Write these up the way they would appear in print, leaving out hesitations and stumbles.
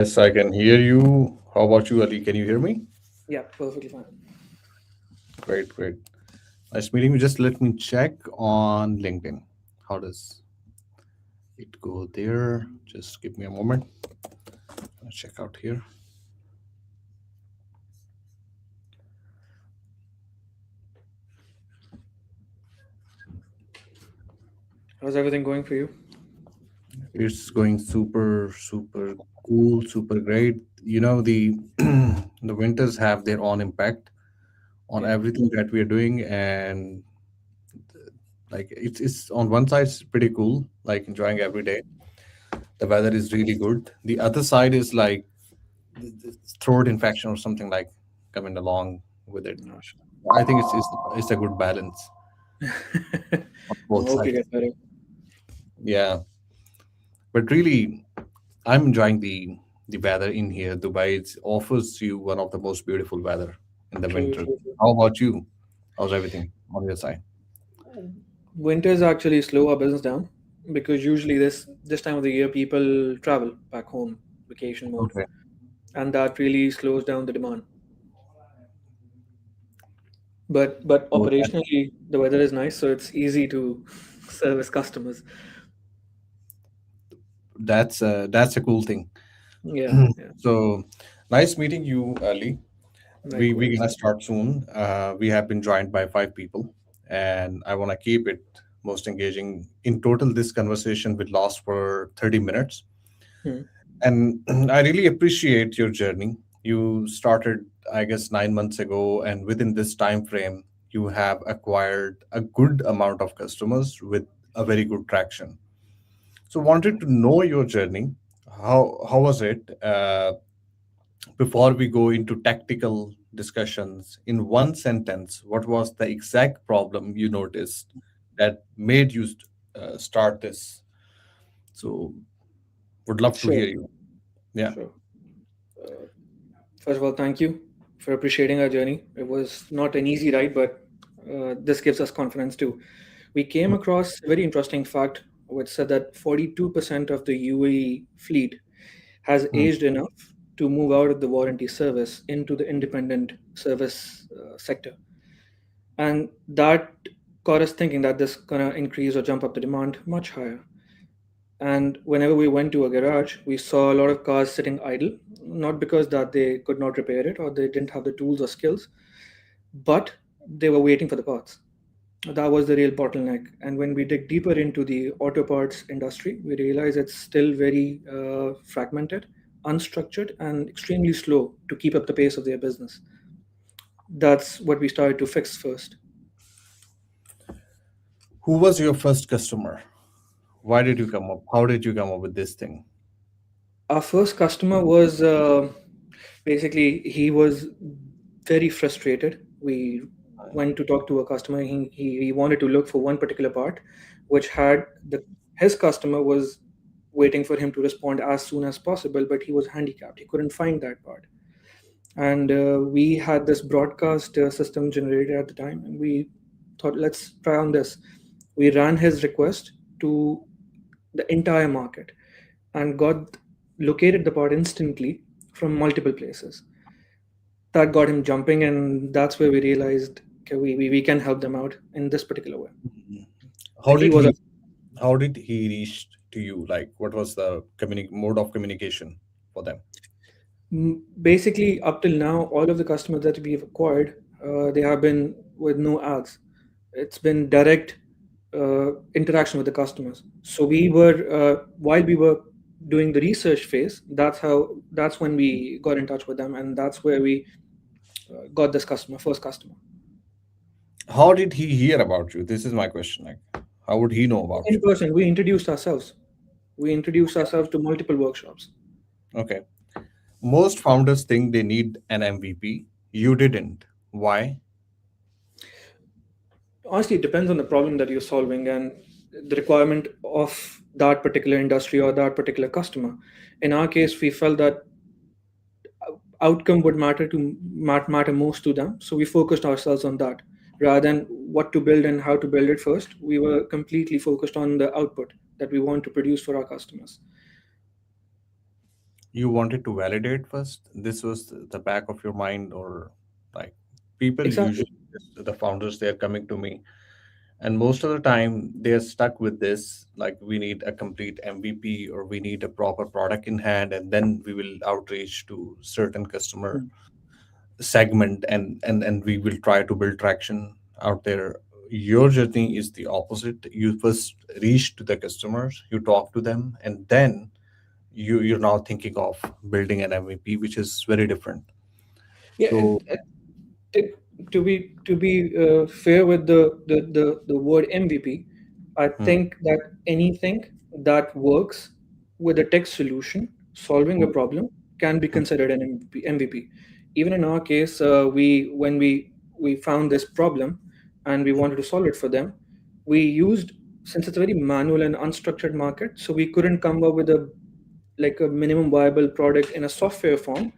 Yes, I can hear you. How about you, Ali? Can you hear me? Yeah, perfectly fine. Great, great. Nice meeting you. Just let me check on LinkedIn. How does it go there? Just give me a moment. I'll check out here. How's everything going for you? It's going super, super cool, super great. The the winters have their own impact on Yeah. everything that we are doing, and like it's on one side it's pretty cool, like enjoying every day. The weather is really good. The other side is like the throat infection or something like coming along with it. No, sure. I think it's a good balance I on both hope you sides. get better. Yeah, but really, I'm enjoying the weather in here. Dubai offers you one of the most beautiful weather in the True, winter. true, true. How about you? How's everything on your side? Winters actually slow our business down because usually this time of the year people travel back home, vacation mode, Okay. and that really slows down the demand. But So operationally, the weather is nice, so it's easy to service customers. that's a cool thing. Yeah, yeah. So nice meeting you, Ali. We're Likewise. gonna start soon. We have been joined by 5 people, and I want to keep it most engaging. In total, this conversation will last for 30 minutes, Hmm. and I really appreciate your journey. You started, I guess, 9 months ago, and within this time frame, you have acquired a good amount of customers with a very good traction. So, wanted to know your journey. How was it? Before we go into tactical discussions, in one sentence, what was the exact problem you noticed that made you start this? So, would love to Sure, hear you. Yeah. sure. Uh, First of all, thank you for appreciating our journey. It was not an easy ride, but this gives us confidence too. We came across a very interesting fact which said that 42% of the UAE fleet has Mm. aged enough to move out of the warranty service into the independent service sector. And that got us thinking that this gonna increase or jump up the demand much higher. And whenever we went to a garage, we saw a lot of cars sitting idle, not because that they could not repair it or they didn't have the tools or skills, but they were waiting for the parts. That was the real bottleneck. And when we dig deeper into the auto parts industry, we realize it's still very fragmented, unstructured, and extremely slow to keep up the pace of their business. That's what we started to fix first. Who was your first customer? Why did you come up? How did you come up with this thing? Our first customer was basically he was very frustrated. We went to talk to a customer. He wanted to look for one particular part, which had the his customer was waiting for him to respond as soon as possible, but he was handicapped. He couldn't find that part, and we had this broadcast system generated at the time, and we thought, let's try on this. We ran his request to the entire market and got located the part instantly from multiple places. That got him jumping, and that's where we realized, okay, we can help them out in this particular way. Mhm. How And he did was he how did he reach to you? Like, what was the mode of communication for them? basically up till now, all of the customers that we've acquired, they have been with no ads. It's been direct interaction with the customers. So we were while we were doing the research phase, that's when we got in touch with them, and that's where we got this customer, first customer. How did he hear about you? This is my question. Like, how would he know about In you? person, we introduced ourselves. We introduced ourselves to multiple workshops. Okay. Most founders think they need an MVP. You didn't. Why? Honestly, it depends on the problem that you're solving and the requirement of that particular industry or that particular customer. In our case, we felt that outcome would matter most to them, so we focused ourselves on that rather than what to build and how to build it first. We were completely focused on the output that we want to produce for our customers. You wanted to validate first? This was the back of your mind, or like people Exactly. usually, the founders, they are coming to me, and most of the time they are stuck with this, like we need a complete MVP or we need a proper product in hand, and then we will outreach to certain customer Mm. segment, and we will try to build traction out there. Your journey is the opposite. You first reach to the customers, you talk to them, and then you're now thinking of building an MVP, which is very different. Yeah, So, to, to be fair with the word MVP, I hmm, think that anything that works with a tech solution solving a hmm, problem can be hmm, considered an MVP. Even in our case, we when we found this problem and we wanted to solve it for them, we used, since it's a very manual and unstructured market, so we couldn't come up with a minimum viable product in a software form.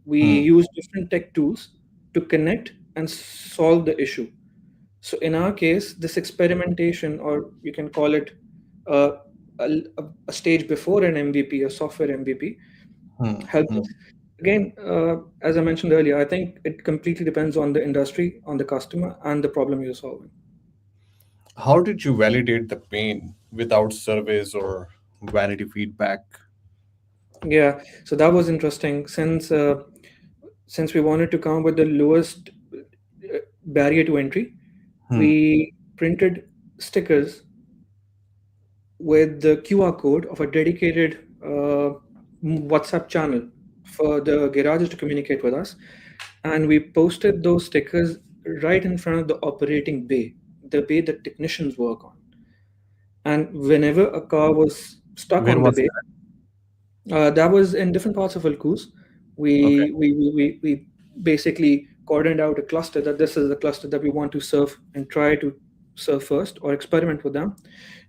We hmm, use different tech tools to connect and solve the issue. So in our case, this experimentation, or you can call it uh, a stage before an MVP, a software MVP, hmm, helped hmm. us. Again, as I mentioned earlier, I think it completely depends on the industry, on the customer, and the problem you're solving. How did you validate the pain without surveys or vanity feedback? Yeah, so that was interesting. Since we wanted to come up with the lowest barrier to entry, Hmm, we printed stickers with the QR code of a dedicated WhatsApp channel for the garages to communicate with us. And we posted those stickers right in front of the operating bay, the bay that technicians work on. And whenever a car was stuck where on the was bay, that? that was in different parts of Alcuz. Okay. We basically cordoned out a cluster that this is the cluster that we want to serve and try to serve first or experiment with them.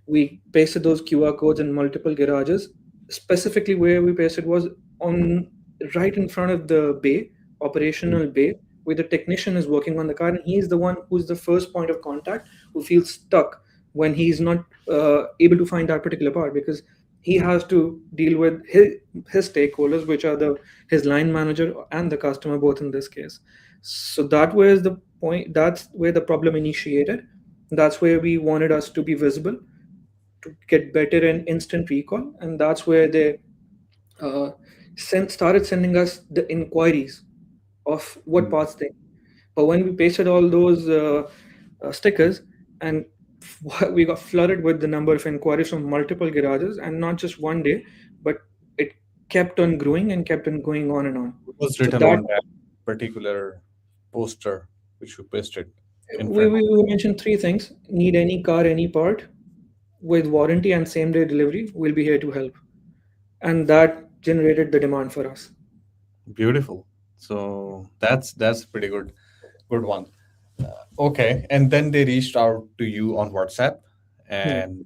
We pasted those QR codes in multiple garages. Specifically, where we pasted was on right in front of the bay, Hmm, operational bay, where the technician is working on the car, and he's the one who's the first point of contact who feels stuck when he's not able to find that particular part, because he has to deal with his stakeholders, which are the his line manager and the customer, both in this case. So that was the point. That's where the problem initiated. That's where we wanted us to be visible to get better and instant recall, and that's where they uh, started sending us the inquiries of what hmm. parts they. But when we pasted all those stickers, and we got flooded with the number of inquiries from multiple garages, and not just one day, but it kept on growing and kept on going on and on. What was So written that on that particular poster which you pasted in we, front? we, we mentioned three things: need any car, any part, with warranty and same day delivery. We'll be here to help, and that generated the demand for us. Beautiful. So that's pretty good one. Okay, and then they reached out to you on WhatsApp, Hmm, and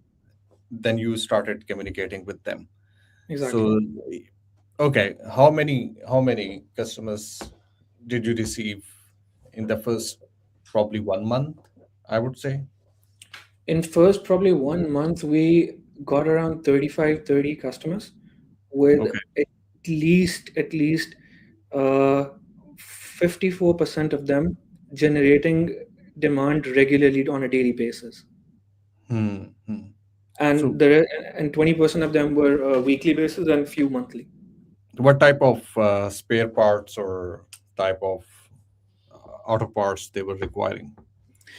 then you started communicating with them. exactly. So, okay, how many customers did you receive in the first probably 1 month, I would say? In first probably 1 month, we got around 35, 30 customers, with Okay. at least 54% of them generating demand regularly on a daily basis, Hmm. Hmm. So, and 20% of them were weekly basis and few monthly. what type of spare parts or type of auto parts they were requiring?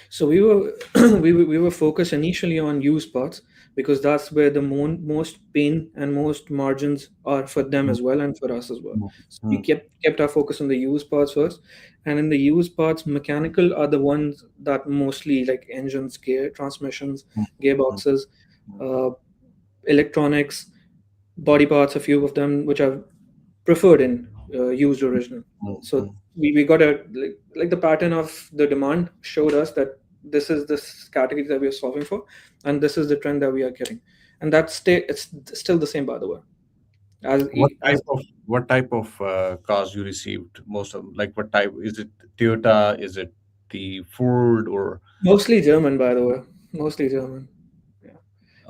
So we were we were focused initially on used parts, because that's where the most pain and most margins are for them Hmm, as well, and for us as well. hmm, So we hmm, kept our focus on the used parts first, and in the used parts, mechanical are the ones that mostly, like engines, gear, transmissions, hmm, hmm, gearboxes, uh, electronics, body parts, a few of them which are preferred in used original. hmm, So hmm. we got a like the pattern of the demand showed us that this is this category that we are solving for, and this is the trend that we are getting, and it's still the same, by the way. as What as type of cars you received most of? Like, what type is it? Toyota? Is it the Ford or? Mostly German, by the way, mostly German. Yeah.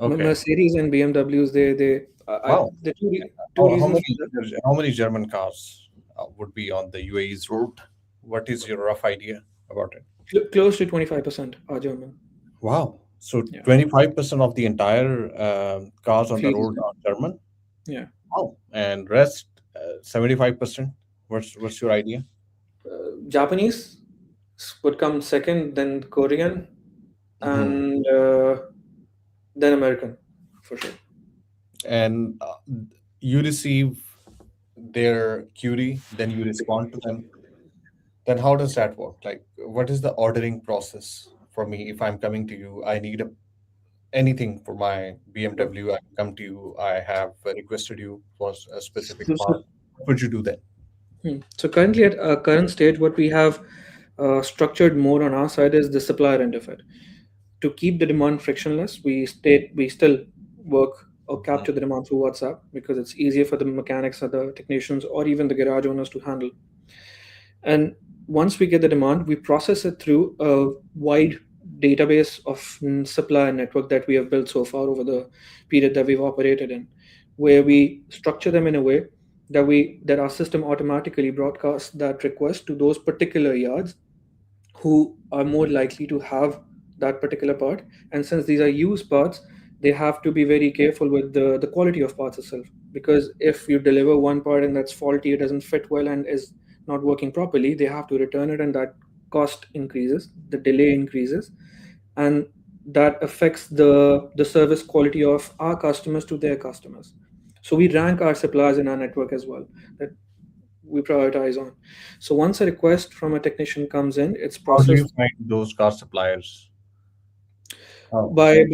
Okay. Mercedes and BMWs, Wow. the two How reasons for many that. German cars would be on the UAE's road? What is your rough idea about it? Close to 25% are German. Wow. So Yeah, 25% of the entire cars on the fleet is road German. are German. Yeah, Wow. And rest 75%. What's your idea? Japanese would come second, then Korean, Hmm. and then American, for sure. And you receive their query, then you respond to them. Then how does that work? Like, what is the ordering process for me if I'm coming to you? I need anything for my Sure. BMW. I come to you. I have requested you for a specific So, part. so, What would you do then? so currently at current stage, what we have structured more on our side is the supplier end of it. To keep the demand frictionless, we still work or Mhm. capture the demand through WhatsApp because it's easier for the mechanics or the technicians or even the garage owners to handle. And once we get the demand, we process it through a wide database of supplier network that we have built so far over the period that we've operated in, where we structure them in a way that our system automatically broadcasts that request to those particular yards who are more likely to have that particular part. And since these are used parts, they have to be very careful with the quality of parts itself. Because if you deliver one part and that's faulty, it doesn't fit well and is not working properly, they have to return it, and that cost increases, the delay increases, and that affects the service quality of our customers to their customers. So we rank our suppliers in our network as well. That we prioritize on. So once a request from a technician comes in, it's How do you processed find those car suppliers? Oh, there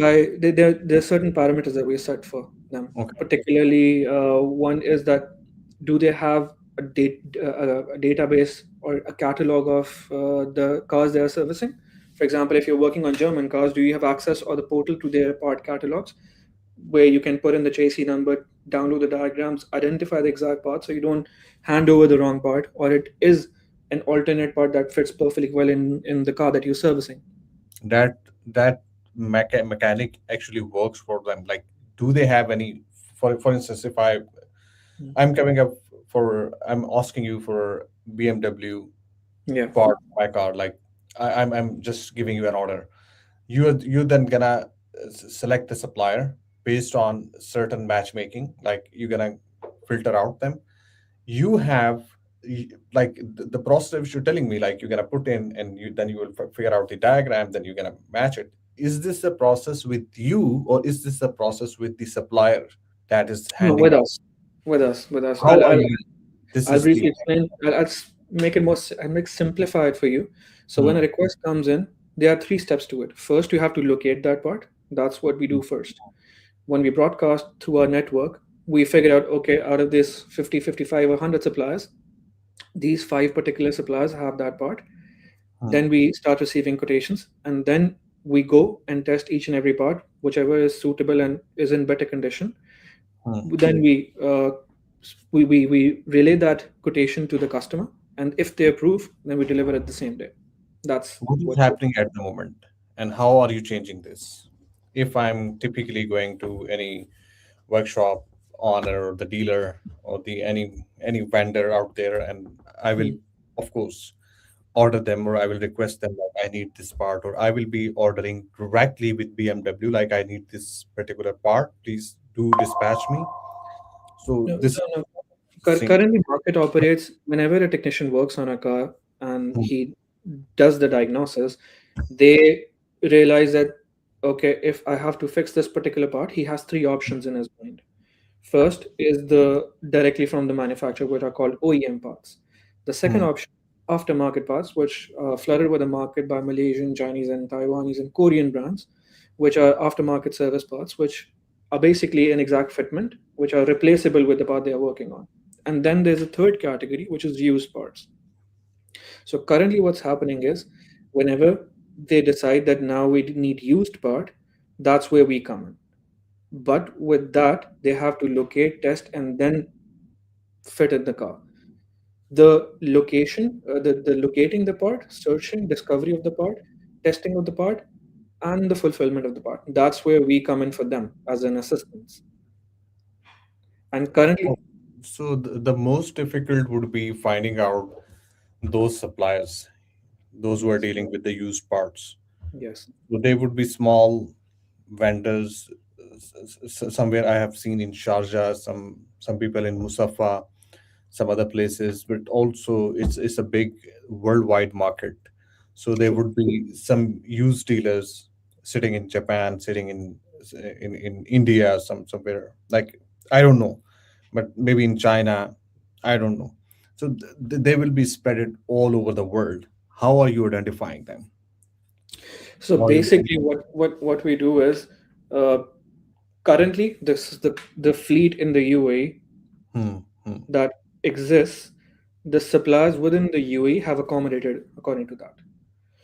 are certain parameters that we set for them. okay. Particularly, one is that do they have a database or a catalog of the cars they are servicing? For example, if you're working on German cars, do you have access or the portal to their part catalogs where you can put in the chassis number, download the diagrams, identify the exact part so you don't hand over the wrong part, or it is an alternate part that fits perfectly well in the car that you're servicing. That mechanic actually works for them. Like, do they have any? For instance, if Mm. I'm coming up I'm asking you for BMW Yeah. part of my car. Like, I'm just giving you an order. You then gonna select the supplier based on certain matchmaking. Like, you're gonna filter out them. You have like the process which you're telling me, like, you're gonna put in, and then you will figure out the diagram, then you're gonna match it. Is this a process with you, or is this a process with the supplier that is No, handing out? with us. How are you? This I'll is the briefly explain. Make it more. I'll make simplify it for you. So when a Hmm, request comes in, there are three steps to it. First, you have to locate that part. That's what we do first. When we broadcast through our network, we figure out, okay, out of this 50, 55, or 100 suppliers, these five particular suppliers have that part. hmm, Then we start receiving quotations, and then we go and test each and every part, whichever is suitable and is in better condition. hmm. Then we relay that quotation to the customer, and if they approve, then we deliver it the same day. That's What is what. happening at the moment, and how are you changing this? If I'm typically going to any workshop owner or the dealer or the any vendor out there, and I will, Hmm. of course, order them, or I will request them, like, I need this part, or I will be ordering directly with BMW, like, I need this particular part, please do dispatch me. So No, this no. thing. Currently, market operates whenever a technician works on a car and Hmm, he does the diagnosis, they realize that, okay, if I have to fix this particular part, he has three options in his mind. First is the directly from the manufacturer, which are called OEM parts. The second hmm, option, aftermarket parts, which flooded with the market by Malaysian, Chinese, and Taiwanese and Korean brands, which are aftermarket service parts, which are basically an exact fitment, which are replaceable with the part they are working on. And then there's a third category, which is used parts. So currently, what's happening is whenever they decide that now we need used part, that's where we come in. But with that, they have to locate, test, and then fit in the car. The location, the locating the part, searching, discovery of the part, testing of the part, and the fulfillment of the part. That's where we come in for them as an assistance. And currently, Oh, so the most difficult would be finding out those suppliers, those who are yes, dealing with the used parts. yes. So they would be small vendors. Somewhere I have seen in Sharjah, some people in Musafa, some other places, but also it's a big worldwide market. So there True. would be some used dealers sitting in Japan, sitting in India, somewhere like I don't know, but maybe in China, I don't know. So they will be spread all over the world. How are you identifying them? So How are you? basically, what we do is, uh, currently this is the fleet in the UAE Hmm, hmm, that exists. The suppliers within the UAE have accommodated according to that.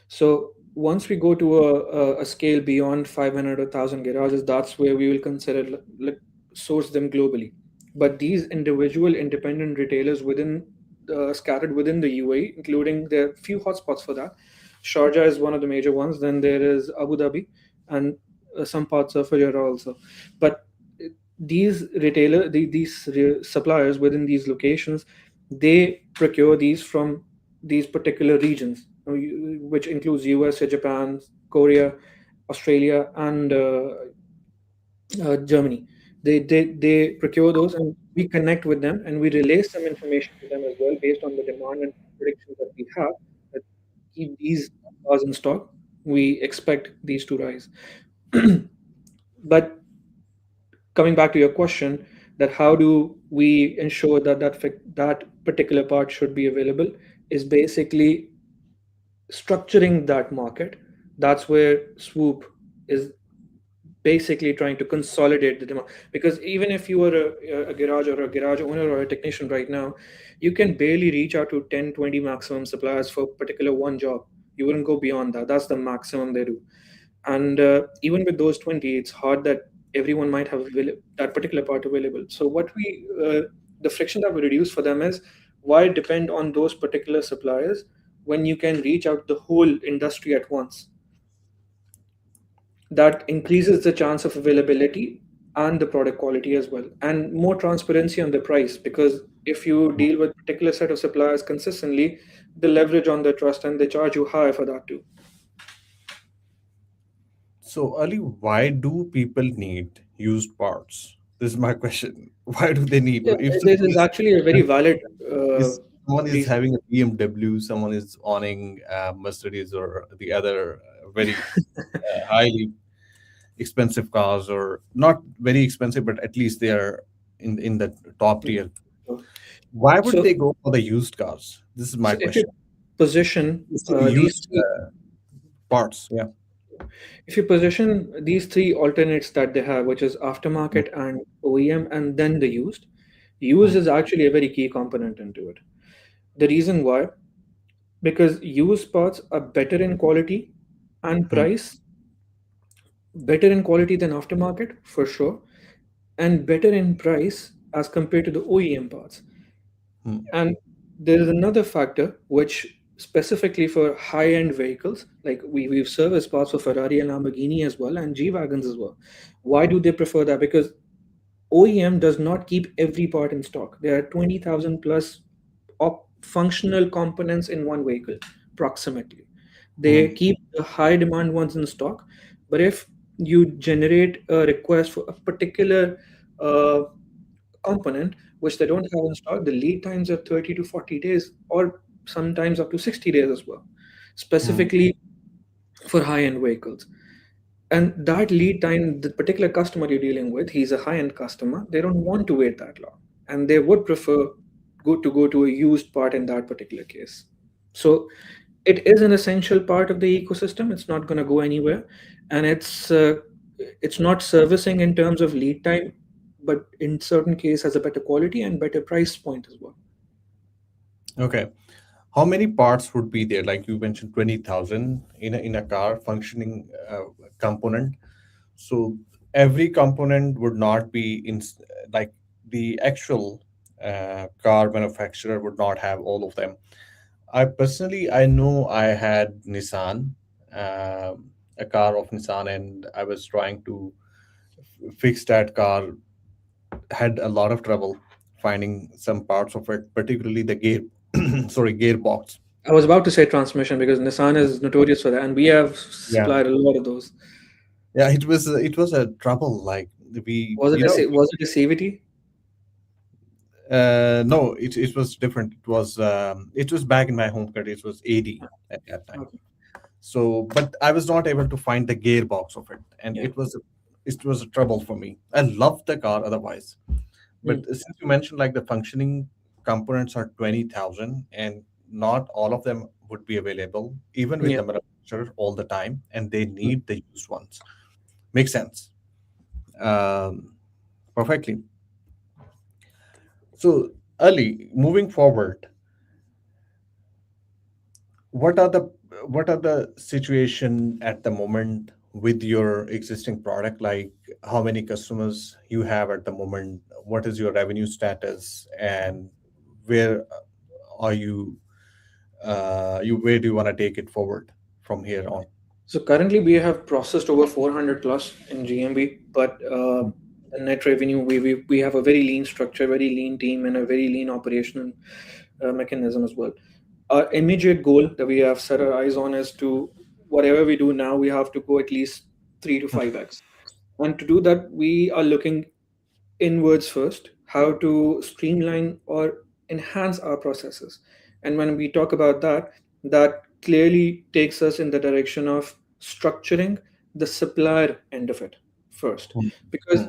So once we go to a scale beyond 500 or 1,000 garages, that's where we will consider source them globally. But these individual independent retailers within scattered within the UAE, including there are few hotspots for that. Sharjah is one of the major ones. Then there is Abu Dhabi and some parts of Fujairah also. But these suppliers within these locations, they procure these from these particular regions, which includes US, Japan, Korea, Australia, and Germany. They procure those, and we connect with them, and we relay some information to them as well based on the demand and predictions that we have. That keep these cars in stock. We expect these to rise. But coming back to your question, that how do we ensure that that particular part should be available, is basically structuring that market. That's where Swoop is basically trying to consolidate the demand. Because even if you are a garage or a garage owner or a technician right now, you can barely reach out to 10, 20 maximum suppliers for particular one job. You wouldn't go beyond that. That's the maximum they do. And even with those 20, it's hard that everyone might have that particular part available. So the friction that we reduce for them is, why depend on those particular suppliers when you can reach out the whole industry at once? That increases the chance of availability and the product quality as well, and more transparency on the price. Because if you hmm. deal with particular set of suppliers consistently, they leverage on their trust and they charge you high for that too. So, Ali, why do people need used parts? This is my question. Why do they need? Yeah, If this someone is actually a very valid if someone is reason. having a BMW, someone is owning Mercedes or the other very highly expensive cars, or not very expensive, but at least they are in the top Yeah. tier. So, Why would so they go for the used cars? This is my so if you question. position So these used three, parts, yeah. if you position these three alternates that they have, which is Mm, aftermarket and OEM, and then the used mm, is actually a very key component into it. The reason why, because used parts are better in quality and mm, price, better in quality than aftermarket for sure, and better in price as compared to the OEM parts. mm, And there is another factor which specifically for high-end vehicles, like we've serviced parts for Ferrari and Lamborghini as well, and G wagons as well. Why do they prefer that? Because OEM does not keep every part in stock. There are 20,000 plus functional components in one vehicle, approximately. They mm, keep the high demand ones in stock. But if you generate a request for a particular uh, component which they don't have in stock, the lead times are 30 to 40 days, or sometimes up to 60 days as well, mm. specifically for high end vehicles. And that lead time, the particular customer you're dealing with, he's a high end customer, they don't want to wait that long. And they would prefer go to a used part in that particular case. So it is an essential part of the ecosystem. It's not going to go anywhere. And it's not servicing in terms of lead time, but in certain case has a better quality and better price point as well. Okay. How many parts would be there? Like you mentioned, 20,000 in a car functioning component. So every component would not be in like the actual car manufacturer would not have all of them. I personally, I know I had Nissan. a car of Nissan, and I was trying to fix that car. Had a lot of trouble finding some parts of it, particularly the gear, sorry, gearbox. I was about to say transmission because Nissan is notorious for that, and we have Yeah, supplied a lot of those. yeah, it was a trouble. Like we, Was it you know, a CVT? no, it was different. It was back in my home country. It was AD at that time. Okay. So, but I was not able to find the gearbox of it, and Yeah. it was a trouble for me. I loved the car otherwise, but Mm. since you mentioned like the functioning components are 20,000, and not all of them would be available, even with Yeah. the manufacturer all the time, and they Mm. need the used ones. Makes sense. Um, Perfectly. So, Ali, moving forward, what are the what are the situation at the moment with your existing product? Like how many customers you have at the moment? What is your revenue status, and where are you? Where do you want to take it forward from here on? So currently we have processed over 400 plus in GMB, but the net revenue, we have a very lean structure, very lean team, and a very lean operational mechanism as well. Our immediate goal that we have set our eyes on is to whatever we do now, we have to go at least 3 to 5x. And to do that, we are looking inwards first, how to streamline or enhance our processes. And when we talk about that, that clearly takes us in the direction of structuring the supplier end of it first. Hmm. Because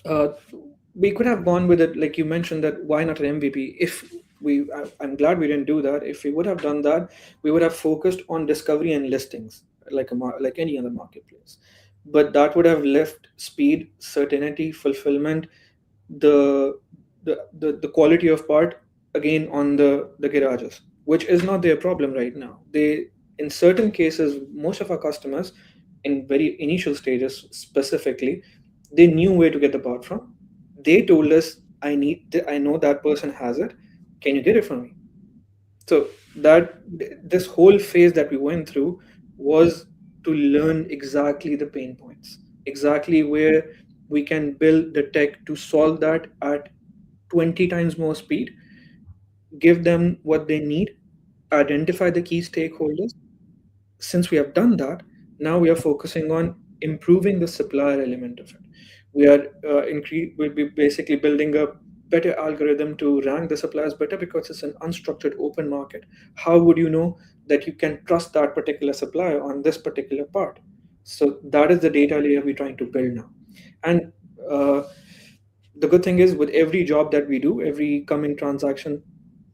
uh, we could have gone with it, like you mentioned, that why not an MVP? If I'm glad we didn't do that. If we would have done that, we would have focused on discovery and listings, like like any other marketplace. But that would have left speed, certainty, fulfillment, the the quality of part again on the garages, which is not their problem right now. They, in certain cases, most of our customers in very initial stages specifically, they knew where to get the part from. They told us, I know that person has it, can you get it from me? So that this whole phase that we went through was to learn exactly the pain points, exactly where we can build the tech to solve that at 20 times more speed, give them what they need, identify the key stakeholders. Since we have done that, now we are focusing on improving the supplier element of it. We are we'll be basically building a better algorithm to rank the suppliers better because it's an unstructured open market. How would you know that you can trust that particular supplier on this particular part? So that is the data layer we're trying to build now. And uh, the good thing is, with every job that we do, every coming transaction,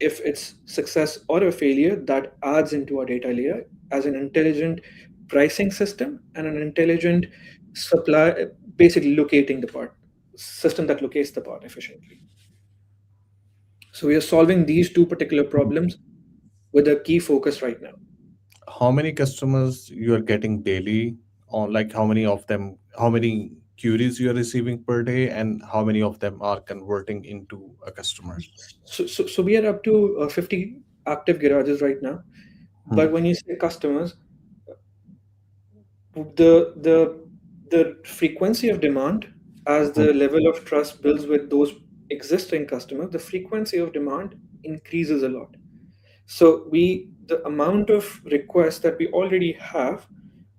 if it's success or a failure, that adds into our data layer as an intelligent pricing system and an intelligent supply, basically locating the part system that locates the part efficiently. So we are solving these two particular problems with a key focus right now. How many customers you are getting daily, or like how many of them, how many queries you are receiving per day, and how many of them are converting into a customer? So we are up to 50 active garages right now. Hmm. But when you say customers, the the frequency of demand, as Hmm. the level of trust builds with those existing customers, the frequency of demand increases a lot. So the amount of requests that we already have,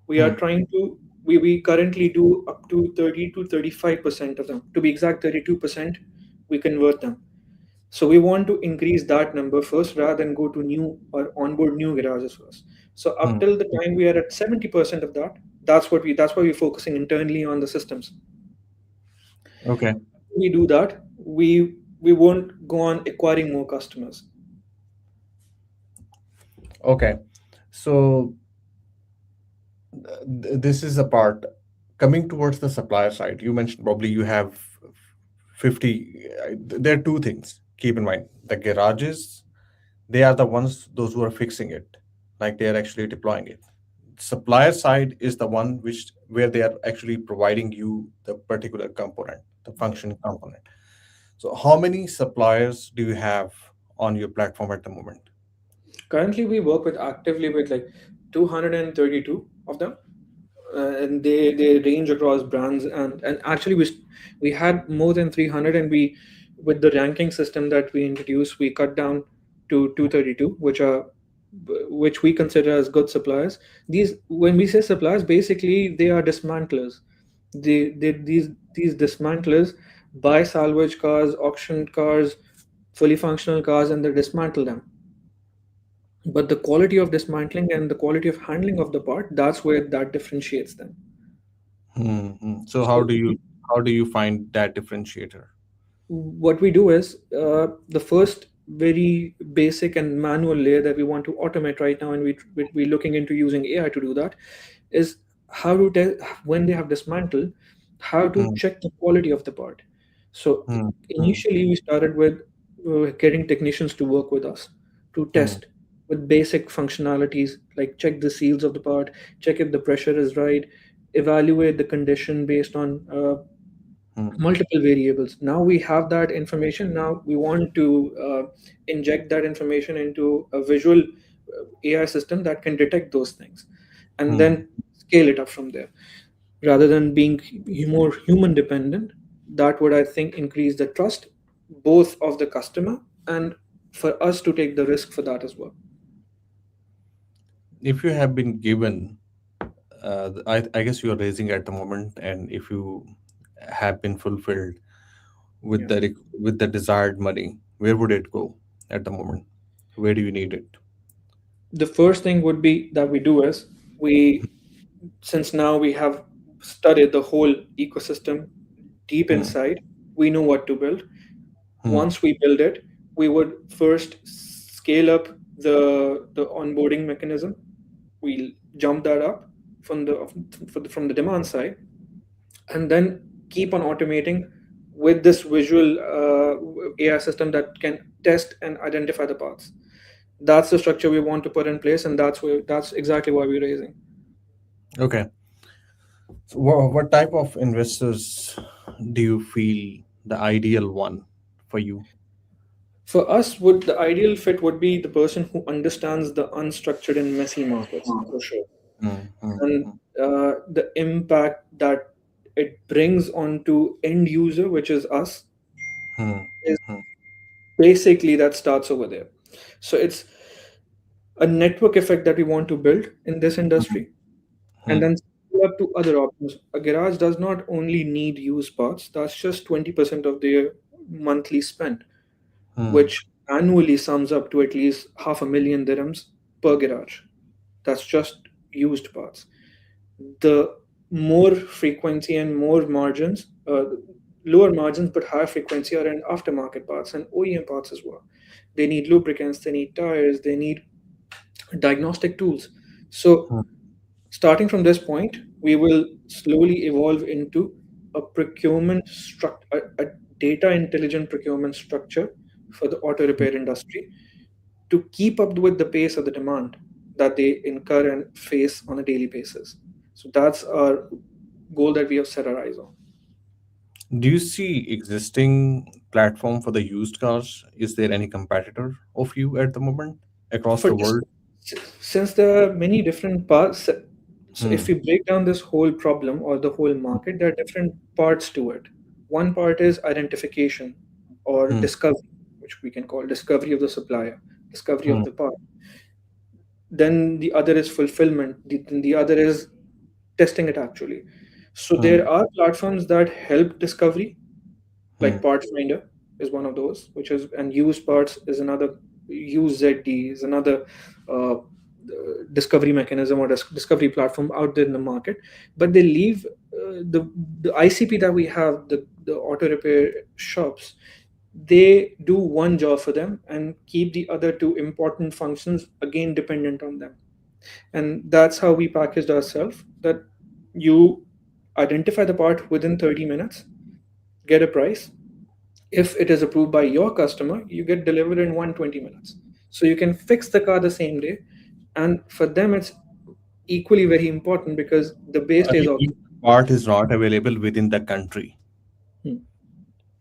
we are Hmm. trying to we currently do up to 30 to 35% of them. To be exact, 32% we convert them. So we want to increase that number first rather than go to new or onboard new garages first. So up Hmm. till the time we are at 70% of that, that's why we're focusing internally on the systems. Okay. We do that, we won't go on acquiring more customers. Okay. So this is a part coming towards the supplier side. You mentioned probably you have 50. There are two things. Keep in mind the garages, they are the ones, those who are fixing it, like they are actually deploying it. Supplier side is the one which where they are actually providing you the particular component, the functioning component. So how many suppliers do you have on your platform at the moment? Currently we work with actively with like 232 of them. and they range across brands, and actually we had more than 300, and we, with the ranking system that we introduced, we cut down to 232, which we consider as good suppliers. These, when we say suppliers, basically they are dismantlers. These dismantlers buy salvage cars, auction cars, fully functional cars, and they dismantle them. But the quality of dismantling and the quality of handling of the part, that's where that differentiates them. So So how do you find that differentiator? what we do is, the first very basic and manual layer that we want to automate right now, and we're looking into using AI to do that, is how to tell when they have dismantled, how to Hmm, check the quality of the part. So hmm, hmm, initially we started with getting technicians to work with us to hmm, test with basic functionalities, like check the seals of the part, check if the pressure is right, evaluate the condition based on hmm, multiple variables. Now we have that information. Now we want to inject that information into a visual AI system that can detect those things, and hmm. then scale it up from there. Rather than being more human dependent, that would, I think, increase the trust both of the customer and for us to take the risk for that as well. If you have been given, I guess you are raising at the moment, and if you have been fulfilled with Yeah. with the desired money, where would it go at the moment? Where do you need it? The first thing would be that we do is, we, since now we have studied the whole ecosystem deep Hmm, inside, we know what to build. hmm, Once we build it, we would first scale up the onboarding mechanism. We'll jump that up from from the demand side, and then keep on automating with this visual AI system that can test and identify the parts. That's the structure we want to put in place, and that's exactly why we're raising. okay. So what type of investors do you feel the ideal one for you? For us, would the ideal fit would be the person who understands the unstructured and messy markets, for sure, Hmm, hmm, and hmm, the impact that it brings onto end user, which is us, hmm, is hmm, basically that starts over there. So it's a network effect that we want to build in this hmm, industry, and hmm, then scale up to other options. A garage does not only need used parts; that's just 20% of their monthly spend, hmm, which annually sums up to at least half a million dirhams per garage. That's just used parts. The more frequency and more margins, lower margins but higher frequency, are in aftermarket parts and OEM parts as well. They need lubricants, they need tires, they need diagnostic tools. So, hmm, starting from this point, we will slowly evolve into a a data intelligent procurement structure for the auto repair industry to keep up with the pace of the demand that they incur and face on a daily basis. So that's our goal that we have set our eyes on. Do you see existing platform for the used cars? Is there any competitor of you at the moment across For the this, world? since there are many different parts, so if Hmm. we break down this whole problem or the whole market, there are different parts to it. One part is identification or Hmm. discovery, which we can call discovery of the supplier, discovery Hmm. of the part. Then the other is fulfillment. Then the other is testing it actually. So Hmm. there are platforms that help discovery, Hmm. like Part Finder is one of those, which is, and Use Parts is another. UZD is another discovery mechanism or discovery platform out there in the market. But they leave the ICP that we have, the auto repair shops. They do one job for them and keep the other two important functions again dependent on them. And that's how we packaged ourselves, that you identify the part within 30 minutes, get a price. If it is approved by your customer, you get delivered in 120 minutes. So you can fix the car the same day. And for them, it's equally very important because the base stays If occupied. part is not available within the country, Hmm.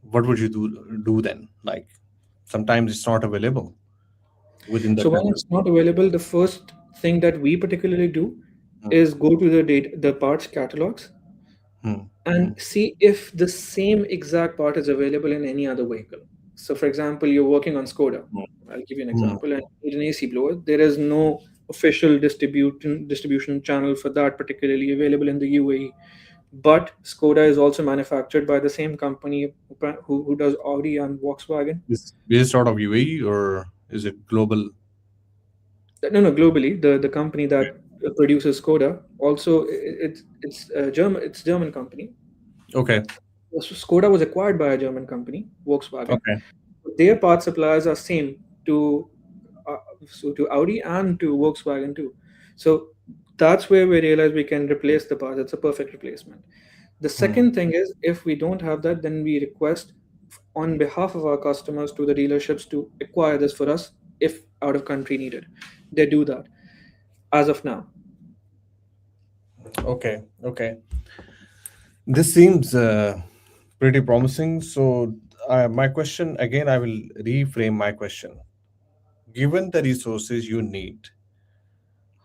what would you do then? Like sometimes it's not available within the So when country. it's not available, the first thing that we particularly do Hmm. is go to the parts catalogs Hmm. Hmm. and see if the same exact part is available in any other vehicle. So, for example, you're working on Skoda. I'll give you an Hmm. example. And you need an AC blower. There is no official distribution channel for that particularly available in the UAE. But Skoda is also manufactured by the same company who does Audi and Volkswagen. Is based out of UAE or is it global? No, no, globally, the company that produces Skoda also it's German. It's German company. Okay. So Skoda was acquired by a German company, Volkswagen. Okay. Their part suppliers are same to uh, to Audi and to Volkswagen too. So that's where we realize we can replace the parts. It's a perfect replacement. The Hmm. second thing is if we don't have that, then we request on behalf of our customers to the dealerships to acquire this for us if out of country needed. They do that as of now. Okay. Okay. This seems pretty promising. So, my question again, I will reframe my question. Given the resources you need,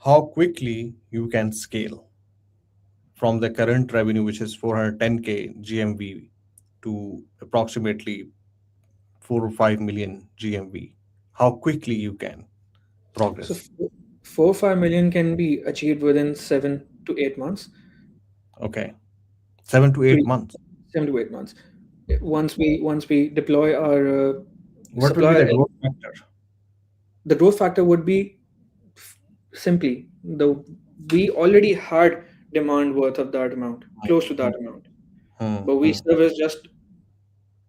how quickly you can scale from the current revenue, which is 410K GMV, to approximately 4 or 5 million GMV? How quickly you can So progress? 4 or 5 million can be achieved within 7 to 8 months. Okay. 7 to 8 months. 7 to 8 months. Once we deploy our What will be supplier, the growth factor? the growth factor would be simply the we already had demand worth of that amount, close to that amount, Hmm. but we Hmm. service just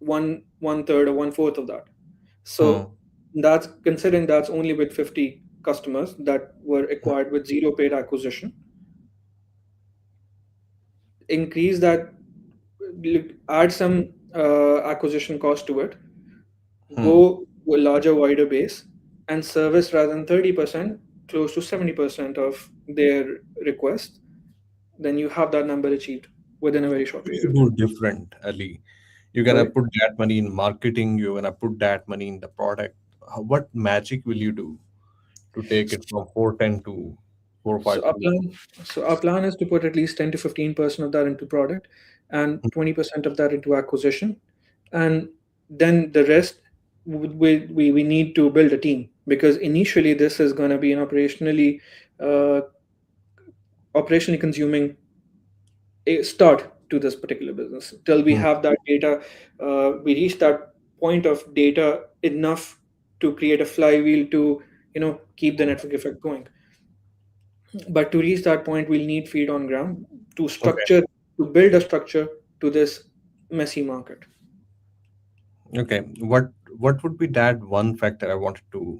one third or one fourth of that. Hmm. So that's considering that's only with 50 customers that were acquired with zero paid acquisition. Increase that, add some acquisition cost to it, Hmm. go to a larger, wider base, and service rather than 30%, close to 70% of their request, then you have that number achieved within a very short What period you of time. do different, Ali? You're gonna Sorry. put that money in marketing. You're gonna put that money in the product. What magic will you do to take it from 410 to So our 452? plan, so our plan is to put at least 10 to 15% of that into product and 20% of that into acquisition. And then the rest, we need to build a team because initially this is going to be an uh, operationally consuming a start to this particular business till we Hmm. have that data. We reach that point of data enough to create a flywheel to keep the network effect going. But to reach that point, we'll need feet on ground Okay. to build a structure to this messy market. Okay. What would be that one factor I wanted to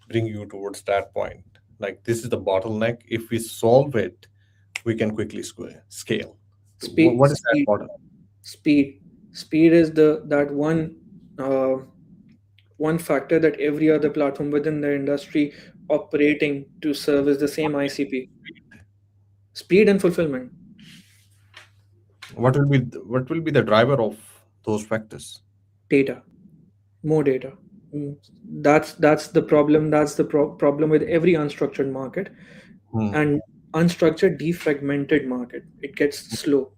bring you towards that point? Like this is the bottleneck. If we solve it, we can quickly scale. Speed, What is that speed, bottleneck? speed, speed is the that uh, one factor that every other platform within the industry operating to service the same ICP. Speed and fulfillment, What will be the driver of those factors? data, more data. Mm, that's the problem. That's the problem with every unstructured market Hmm. and unstructured, defragmented market. It gets slow,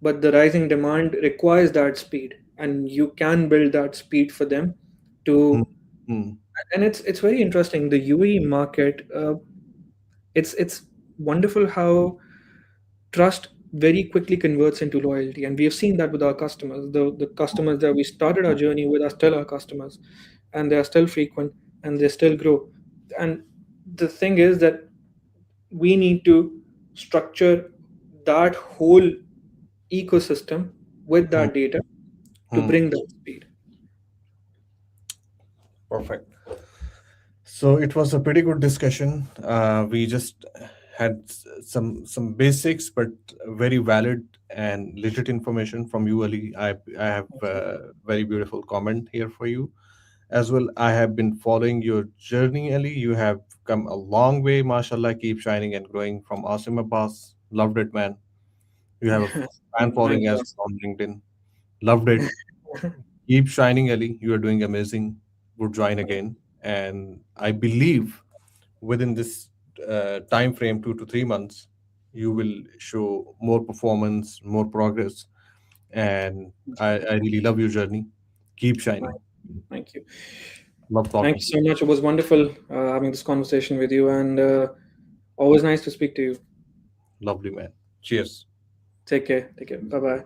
but the rising demand requires that speed, and you can build that speed for them Hmm. to. Hmm. And it's very interesting. The UAE market, it's wonderful how trust very quickly converts into loyalty, and we have seen that with our customers. The customers that we started our journey with are still our customers, and they are still frequent, and they still grow. And the thing is that we need to structure that whole ecosystem with Hmm. that data to Hmm. bring that speed. Perfect. So it was a pretty good discussion. We just had some basics, but very valid and legit information from you, Ali. I have a very beautiful comment here for you as well. I have been following your journey, Ali. You have come a long way, mashallah. Keep shining and growing from Asim Abbas. Loved it, man. You have a fan Thank following you, as Asim. well on LinkedIn. Loved it. Keep shining, Ali. You are doing amazing. Would join again. And I believe within this time frame, 2 to 3 months, you will show more performance, more progress. And I really love your journey. Keep shining. Thank you. Love Thank talking you to so you. much. It was wonderful having this conversation with you, and always nice to speak to you. Lovely, man. Cheers. Take care. Take care. Bye bye.